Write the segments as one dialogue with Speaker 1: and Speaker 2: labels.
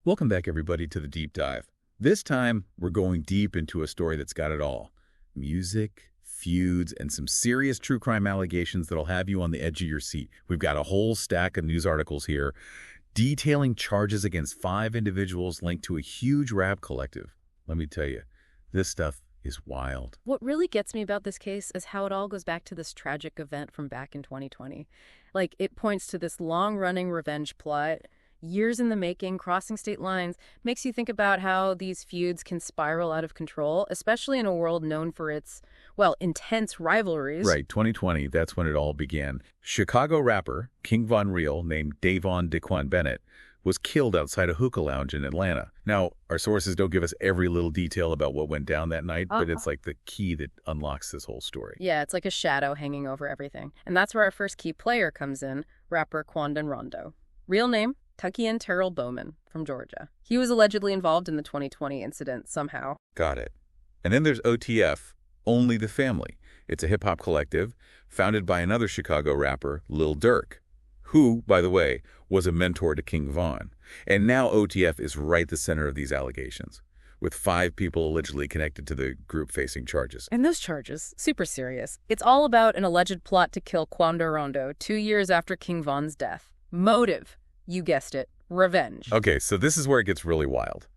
Speaker 1: Welcome back, everybody, to the Deep Dive. This time, we're going deep into a story that's got it all. Music, feuds, and some serious true crime allegations that'll have you on the edge of your seat. We've got a whole stack of news articles here detailing charges against 5 individuals linked to a huge rap collective. Let me tell you, this stuff is wild.
Speaker 2: What really gets me about this case is how it all goes back to this tragic event from back in 2020. It points to this long-running revenge plot, years in the making, crossing state lines, makes you think about how these feuds can spiral out of control, especially in a world known for its, well, intense rivalries.
Speaker 1: Right, 2020, that's when it all began. Chicago rapper King Von Real, named Davon Daquan Bennett, was killed outside a hookah lounge in Atlanta. Now, our sources don't give us every little detail about what went down that night, but it's like the key that unlocks this whole story.
Speaker 2: Yeah, it's like a shadow hanging over everything. And that's where our first key player comes in, rapper Quandon Rondo. Real name? Tuckian Terrell Bowman from Georgia. He was allegedly involved in the 2020 incident somehow.
Speaker 1: Got it. And then there's OTF, Only the Family. It's a hip-hop collective founded by another Chicago rapper, Lil Durk, who, by the way, was a mentor to King Von. And now OTF is right the center of these allegations, with 5 people allegedly connected to the group facing charges.
Speaker 2: And those charges, super serious. It's all about an alleged plot to kill Quando Rondo 2 years after King Von's death. Motive. You guessed it, revenge.
Speaker 1: Okay, so this is where it gets really wild.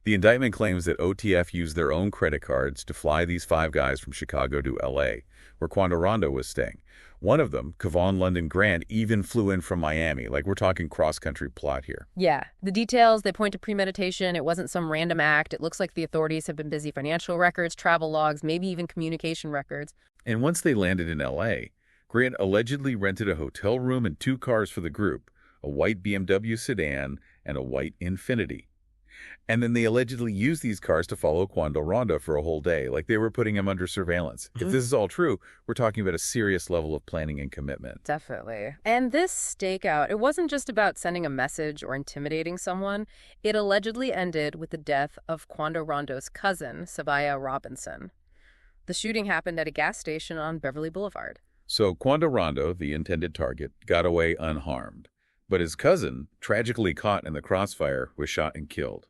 Speaker 1: The indictment claims that OTF used their own credit cards to fly these 5 guys from Chicago to L.A., where Quando Rondo was staying. One of them, Kevon London Grant, even flew in from Miami. Like, we're talking cross-country plot here.
Speaker 2: Yeah, the details, they point to premeditation. It wasn't some random act. It looks like the authorities have been busy. Financial records, travel logs, maybe even communication records.
Speaker 1: And once they landed in L.A., Grant allegedly rented a hotel room and 2 cars for the group, a white BMW sedan and a white Infiniti. And then they allegedly used these cars to follow Quando Rondo for a whole day, like they were putting him under surveillance. If this is all true, we're talking about a serious level of planning and commitment.
Speaker 2: Definitely. And this stakeout, it wasn't just about sending a message or intimidating someone. It allegedly ended with the death of Quando Rondo's cousin, Savaya Robinson. The shooting happened at a gas station on Beverly Boulevard.
Speaker 1: So Quando Rondo, the intended target, got away unharmed. But his cousin, tragically caught in the crossfire, was shot and killed.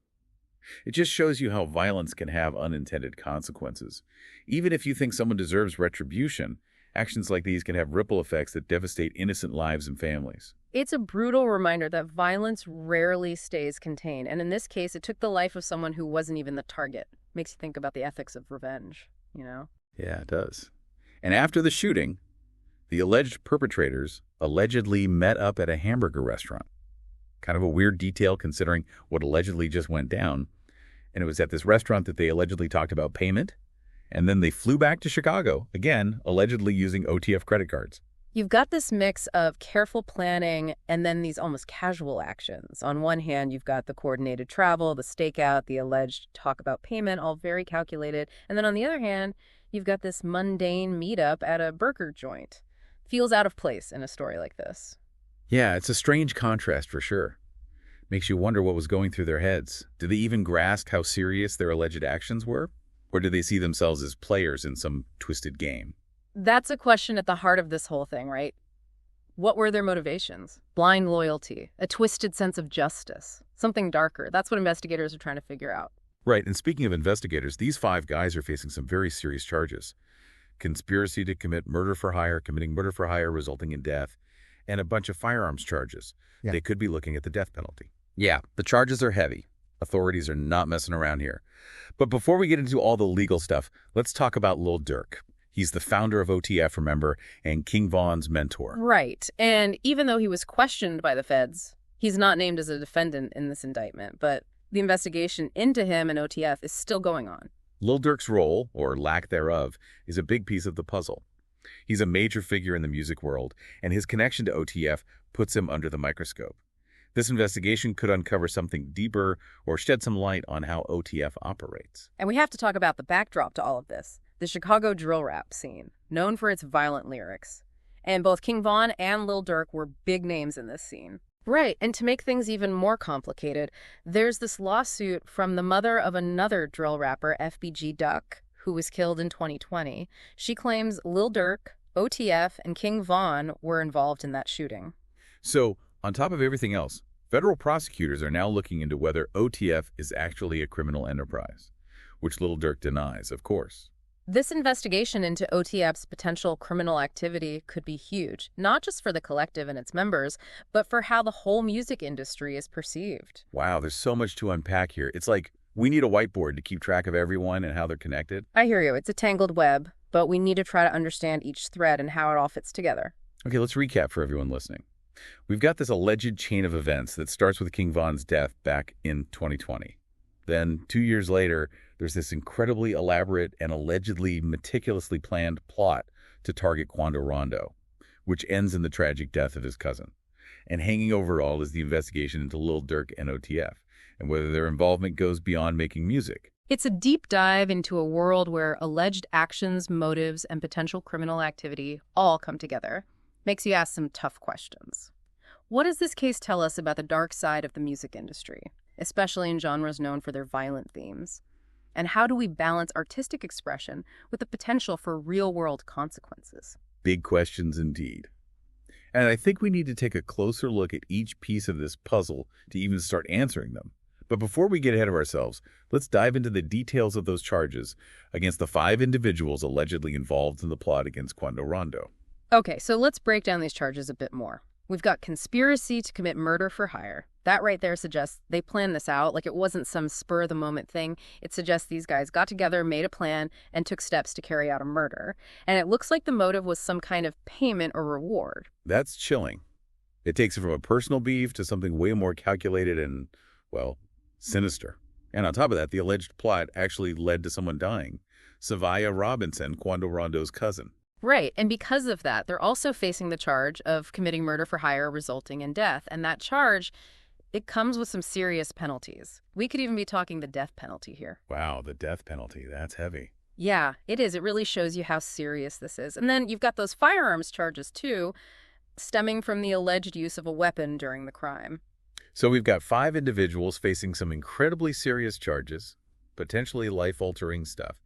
Speaker 1: It just shows you how violence can have unintended consequences. Even if you think someone deserves retribution, actions like these can have ripple effects that devastate innocent lives and families.
Speaker 2: It's a brutal reminder that violence rarely stays contained. And in this case, it took the life of someone who wasn't even the target. Makes you think about the ethics of revenge, you know?
Speaker 1: Yeah, it does. And after the shooting, the alleged perpetrators allegedly met up at a hamburger restaurant. Kind of a weird detail considering what allegedly just went down. And it was at this restaurant that they allegedly talked about payment. And then they flew back to Chicago, again, allegedly using OTF credit cards.
Speaker 2: You've got this mix of careful planning and then these almost casual actions. On one hand, you've got the coordinated travel, the stakeout, the alleged talk about payment, all very calculated. And then on the other hand, you've got this mundane meetup at a burger joint. Feels out of place in a story like this.
Speaker 1: Yeah, it's a strange contrast for sure. Makes you wonder what was going through their heads. Did they even grasp how serious their alleged actions were? Or did they see themselves as players in some twisted game?
Speaker 2: That's a question at the heart of this whole thing, right? What were their motivations? Blind loyalty, a twisted sense of justice, something darker. That's what investigators are trying to figure out.
Speaker 1: Right, and speaking of investigators, these 5 guys are facing some very serious charges. Conspiracy to commit murder for hire, committing murder for hire resulting in death, and a bunch of firearms charges. Yeah. They could be looking at the death penalty. Yeah, the charges are heavy. Authorities are not messing around here. But before we get into all the legal stuff, let's talk about Lil Durk. He's the founder of OTF, remember, and King Von's mentor.
Speaker 2: Right. And even though he was questioned by the feds, he's not named as a defendant in this indictment, but the investigation into him and OTF is still going on.
Speaker 1: Lil Durk's role, or lack thereof, is a big piece of the puzzle. He's a major figure in the music world, and his connection to OTF puts him under the microscope. This investigation could uncover something deeper or shed some light on how OTF operates.
Speaker 2: And we have to talk about the backdrop to all of this, the Chicago drill rap scene, known for its violent lyrics. And both King Von and Lil Durk were big names in this scene. Right, and to make things even more complicated, there's this lawsuit from the mother of another drill rapper, FBG Duck, who was killed in 2020. She claims Lil Durk, OTF, and King Von were involved in that shooting.
Speaker 1: So, on top of everything else, Federal prosecutors are now looking into whether OTF is actually a criminal enterprise, which Lil Durk denies, of course.
Speaker 2: This investigation into OTF's potential criminal activity could be huge, not just for the collective and its members, but for how the whole music industry is perceived.
Speaker 1: Wow, there's so much to unpack here. It's like we need a whiteboard to keep track of everyone and how they're connected.
Speaker 2: I hear you. It's a tangled web, but we need to try to understand each thread and how it all fits together.
Speaker 1: Okay, let's recap for everyone listening. We've got this alleged chain of events that starts with King Von's death back in 2020. Then, 2 years later, there's this incredibly elaborate and allegedly meticulously planned plot to target Quando Rondo, which ends in the tragic death of his cousin. And hanging over it all is the investigation into Lil Durk and OTF, and whether their involvement goes beyond making music.
Speaker 2: It's a deep dive into a world where alleged actions, motives, and potential criminal activity all come together. Makes you ask some tough questions. What does this case tell us about the dark side of the music industry, especially in genres known for their violent themes? And how do we balance artistic expression with the potential for real-world consequences?
Speaker 1: Big questions indeed. And I think we need to take a closer look at each piece of this puzzle to even start answering them. But before we get ahead of ourselves, let's dive into the details of those charges against the 5 individuals allegedly involved in the plot against Quando Rondo.
Speaker 2: Okay, so let's break down these charges a bit more. We've got conspiracy to commit murder for hire. That right there suggests they planned this out, like it wasn't some spur-of-the-moment thing. It suggests these guys got together, made a plan, and took steps to carry out a murder. And it looks like the motive was some kind of payment or reward.
Speaker 1: That's chilling. It takes it from a personal beef to something way more calculated and, well, sinister. And on top of that, the alleged plot actually led to someone dying. Savaya Robinson, Quando Rondo's cousin.
Speaker 2: Right, and because of that, they're also facing the charge of committing murder for hire resulting in death. And that charge, it comes with some serious penalties. We could even be talking the death penalty here.
Speaker 1: Wow, the death penalty. That's heavy.
Speaker 2: Yeah, it is. It really shows you how serious this is. And then you've got those firearms charges, too, stemming from the alleged use of a weapon during the crime.
Speaker 1: So we've got 5 individuals facing some incredibly serious charges, potentially life-altering stuff.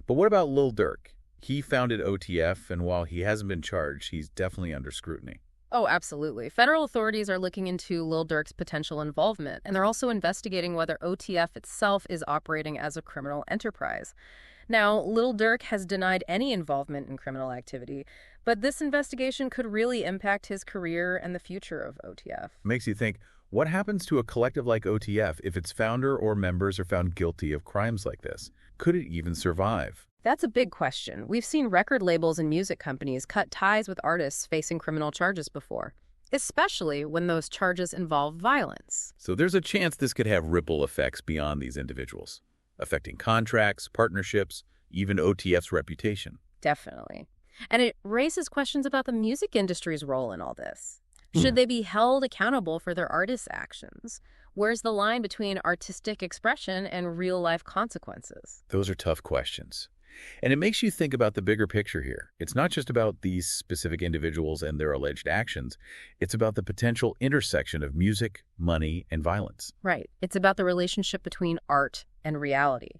Speaker 1: But what about Lil Durk? He founded OTF, and while he hasn't been charged, he's definitely under scrutiny.
Speaker 2: Oh, absolutely. Federal authorities are looking into Lil Durk's potential involvement, and they're also investigating whether OTF itself is operating as a criminal enterprise. Now, Lil Durk has denied any involvement in criminal activity, but this investigation could really impact his career and the future of OTF.
Speaker 1: Makes you think, what happens to a collective like OTF if its founder or members are found guilty of crimes like this? Could it even survive?
Speaker 2: That's a big question. We've seen record labels and music companies cut ties with artists facing criminal charges before, especially when those charges involve violence.
Speaker 1: So there's a chance this could have ripple effects beyond these individuals, affecting contracts, partnerships, even OTF's reputation.
Speaker 2: Definitely. And it raises questions about the music industry's role in all this. Should they be held accountable for their artists' actions? Where's the line between artistic expression and real-life consequences?
Speaker 1: Those are tough questions. And it makes you think about the bigger picture here. It's not just about these specific individuals and their alleged actions. It's about the potential intersection of music, money, and violence.
Speaker 2: Right. It's about the relationship between art and reality.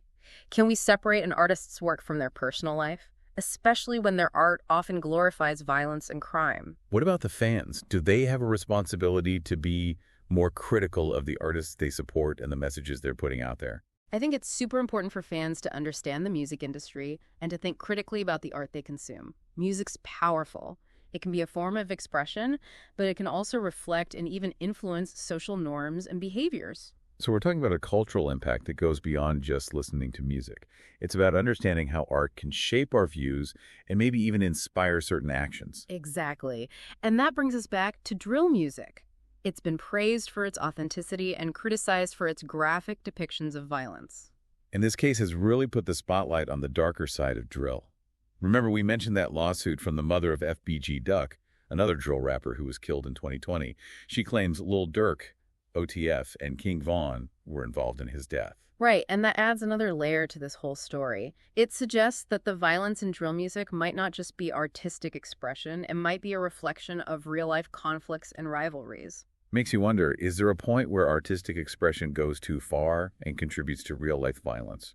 Speaker 2: Can we separate an artist's work from their personal life, especially when their art often glorifies violence and crime?
Speaker 1: What about the fans? Do they have a responsibility to be more critical of the artists they support and the messages they're putting out there?
Speaker 2: I think it's super important for fans to understand the music industry and to think critically about the art they consume. Music's powerful. It can be a form of expression, but it can also reflect and even influence social norms and behaviors.
Speaker 1: So we're talking about a cultural impact that goes beyond just listening to music. It's about understanding how art can shape our views and maybe even inspire certain actions.
Speaker 2: Exactly. And that brings us back to drill music. It's been praised for its authenticity and criticized for its graphic depictions of violence.
Speaker 1: And this case has really put the spotlight on the darker side of drill. Remember, we mentioned that lawsuit from the mother of FBG Duck, another drill rapper who was killed in 2020. She claims Lil Durk, OTF, and King Von were involved in his death.
Speaker 2: Right, and that adds another layer to this whole story. It suggests that the violence in drill music might not just be artistic expression, it might be a reflection of real-life conflicts and rivalries.
Speaker 1: Makes you wonder, is there a point where artistic expression goes too far and contributes to real-life violence?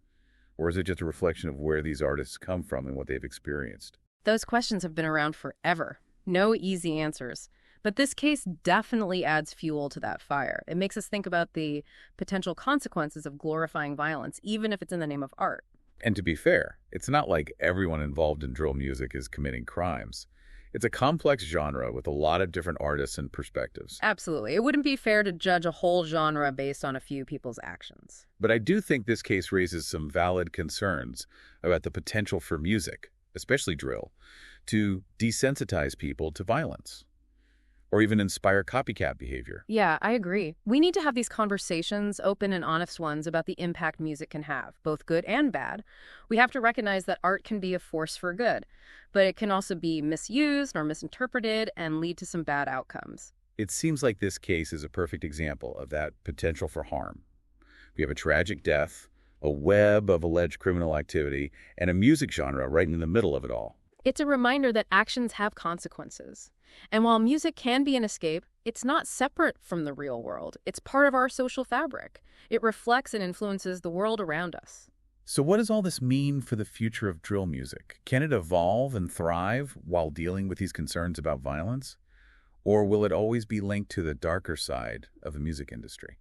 Speaker 1: Or is it just a reflection of where these artists come from and what they've experienced?
Speaker 2: Those questions have been around forever. No easy answers. But this case definitely adds fuel to that fire. It makes us think about the potential consequences of glorifying violence, even if it's in the name of art.
Speaker 1: And to be fair, it's not like everyone involved in drill music is committing crimes. It's a complex genre with a lot of different artists and perspectives.
Speaker 2: Absolutely. It wouldn't be fair to judge a whole genre based on a few people's actions.
Speaker 1: But I do think this case raises some valid concerns about the potential for music, especially drill, to desensitize people to violence or even inspire copycat behavior.
Speaker 2: Yeah, I agree. We need to have these conversations, open and honest ones, about the impact music can have, both good and bad. We have to recognize that art can be a force for good, but it can also be misused or misinterpreted and lead to some bad outcomes.
Speaker 1: It seems like this case is a perfect example of that potential for harm. We have a tragic death, a web of alleged criminal activity, and a music genre right in the middle of it all.
Speaker 2: It's a reminder that actions have consequences. And while music can be an escape, it's not separate from the real world. It's part of our social fabric. It reflects and influences the world around us.
Speaker 1: So what does all this mean for the future of drill music? Can it evolve and thrive while dealing with these concerns about violence? Or will it always be linked to the darker side of the music industry?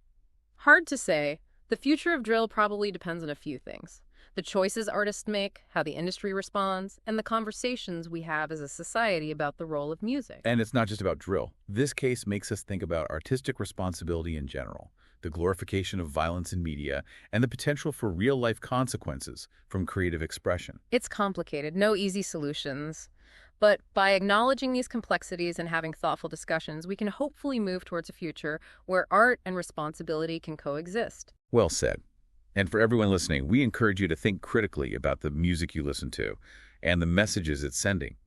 Speaker 2: Hard to say. The future of drill probably depends on a few things: the choices artists make, how the industry responds, and the conversations we have as a society about the role of music.
Speaker 1: And it's not just about drill. This case makes us think about artistic responsibility in general, the glorification of violence in media, and the potential for real-life consequences from creative expression.
Speaker 2: It's complicated, no easy solutions. But by acknowledging these complexities and having thoughtful discussions, we can hopefully move towards a future where art and responsibility can coexist.
Speaker 1: Well said. And for everyone listening, we encourage you to think critically about the music you listen to and the messages it's sending.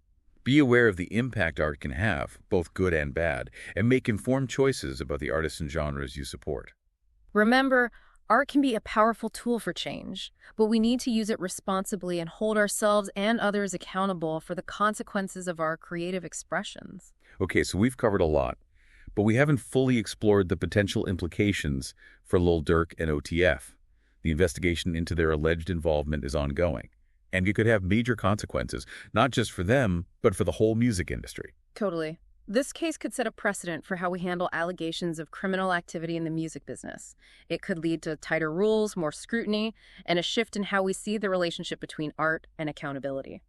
Speaker 1: Be aware of the impact art can have, both good and bad, and make informed choices about the artists and genres you support.
Speaker 2: Remember, art can be a powerful tool for change, but we need to use it responsibly and hold ourselves and others accountable for the consequences of our creative expressions.
Speaker 1: Okay, so we've covered a lot, but we haven't fully explored the potential implications for Lil Durk and OTF. The investigation into their alleged involvement is ongoing, and it could have major consequences, not just for them, but for the whole music industry.
Speaker 2: Totally. This case could set a precedent for how we handle allegations of criminal activity in the music business. It could lead to tighter rules, more scrutiny, and a shift in how we see the relationship between art and accountability.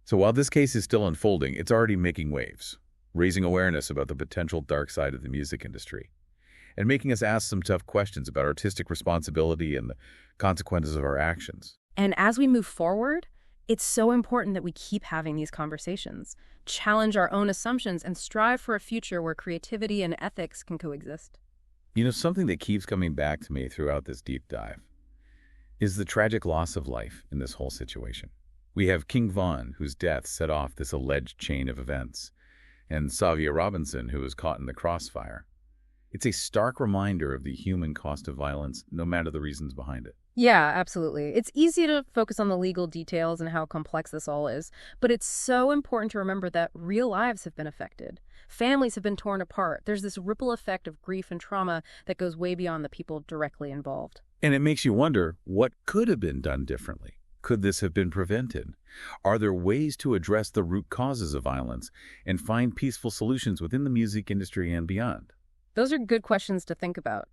Speaker 1: So while this case is still unfolding, it's already making waves, raising awareness about the potential dark side of the music industry, and making us ask some tough questions about artistic responsibility and the consequences of our actions.
Speaker 2: And as we move forward, it's so important that we keep having these conversations, challenge our own assumptions, and strive for a future where creativity and ethics can coexist.
Speaker 1: You know, something that keeps coming back to me throughout this deep dive is the tragic loss of life in this whole situation. We have King Von, whose death set off this alleged chain of events, and Savia Robinson, who was caught in the crossfire. It's a stark reminder of the human cost of violence, no matter the reasons behind it.
Speaker 2: Yeah, absolutely. It's easy to focus on the legal details and how complex this all is, but it's so important to remember that real lives have been affected. Families have been torn apart. There's this ripple effect of grief and trauma that goes way beyond the people directly involved.
Speaker 1: And it makes you wonder, what could have been done differently? Could this have been prevented? Are there ways to address the root causes of violence and find peaceful solutions within the music industry and beyond?
Speaker 2: Those are good questions to think about.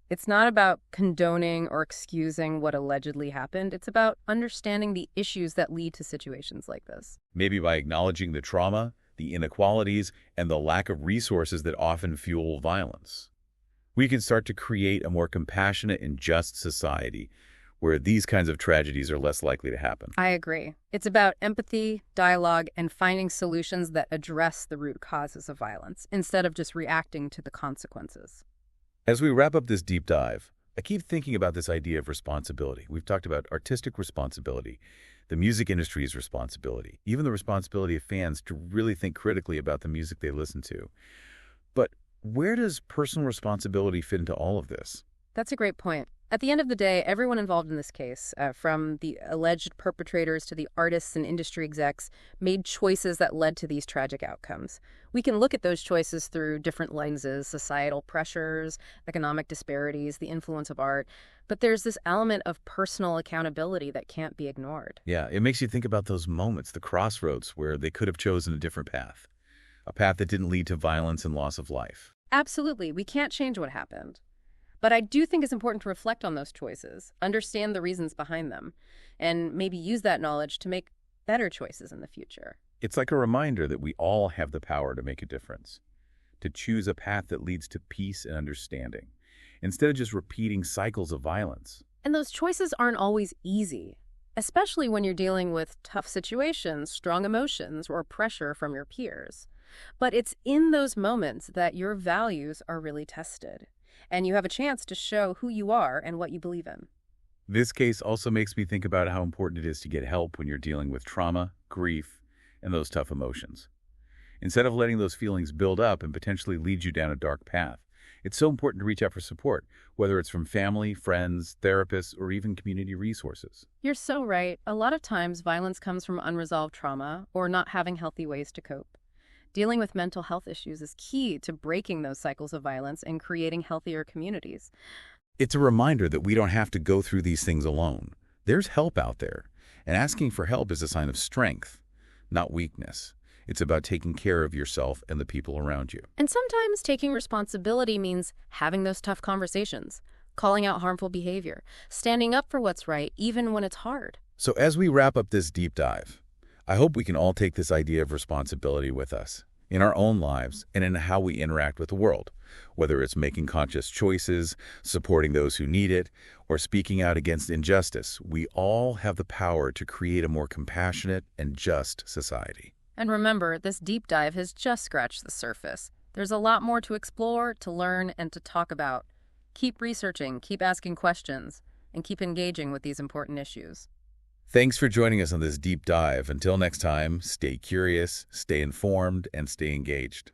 Speaker 2: It's not about condoning or excusing what allegedly happened. It's about understanding the issues that lead to situations like this.
Speaker 1: Maybe by acknowledging the trauma, the inequalities, and the lack of resources that often fuel violence, we can start to create a more compassionate and just society where these kinds of tragedies are less likely to happen.
Speaker 2: I agree. It's about empathy, dialogue, and finding solutions that address the root causes of violence instead of just reacting to the consequences.
Speaker 1: As we wrap up this deep dive, I keep thinking about this idea of responsibility. We've talked about artistic responsibility, the music industry's responsibility, even the responsibility of fans to really think critically about the music they listen to. But where does personal responsibility fit into all of this?
Speaker 2: That's a great point. At the end of the day, everyone involved in this case, from the alleged perpetrators to the artists and industry execs, made choices that led to these tragic outcomes. We can look at those choices through different lenses: societal pressures, economic disparities, the influence of art. But there's this element of personal accountability that can't be ignored.
Speaker 1: Yeah, it makes you think about those moments, the crossroads where they could have chosen a different path. A path that didn't lead to violence and loss of life.
Speaker 2: Absolutely, we can't change what happened. But I do think it's important to reflect on those choices, understand the reasons behind them, and maybe use that knowledge to make better choices in the future.
Speaker 1: It's like a reminder that we all have the power to make a difference, to choose a path that leads to peace and understanding, instead of just repeating cycles of violence.
Speaker 2: And those choices aren't always easy, especially when you're dealing with tough situations, strong emotions, or pressure from your peers. But it's in those moments that your values are really tested, and you have a chance to show who you are and what you believe in.
Speaker 1: This case also makes me think about how important it is to get help when you're dealing with trauma, grief, and those tough emotions. Instead of letting those feelings build up and potentially lead you down a dark path, it's so important to reach out for support, whether it's from family, friends, therapists, or even community resources.
Speaker 2: You're so right. A lot of times, violence comes from unresolved trauma or not having healthy ways to cope. Dealing with mental health issues is key to breaking those cycles of violence and creating healthier communities.
Speaker 1: It's a reminder that we don't have to go through these things alone. There's help out there, and asking for help is a sign of strength, not weakness. It's about taking care of yourself and the people around you.
Speaker 2: And sometimes taking responsibility means having those tough conversations, calling out harmful behavior, standing up for what's right, even when it's hard.
Speaker 1: So as we wrap up this deep dive, I hope we can all take this idea of responsibility with us in our own lives and in how we interact with the world, whether it's making conscious choices, supporting those who need it, or speaking out against injustice. We all have the power to create a more compassionate and just society.
Speaker 2: And remember, this deep dive has just scratched the surface. There's a lot more to explore, to learn, and to talk about. Keep researching, keep asking questions, and keep engaging with these important issues.
Speaker 1: Thanks for joining us on this deep dive. Until next time, stay curious, stay informed, and stay engaged.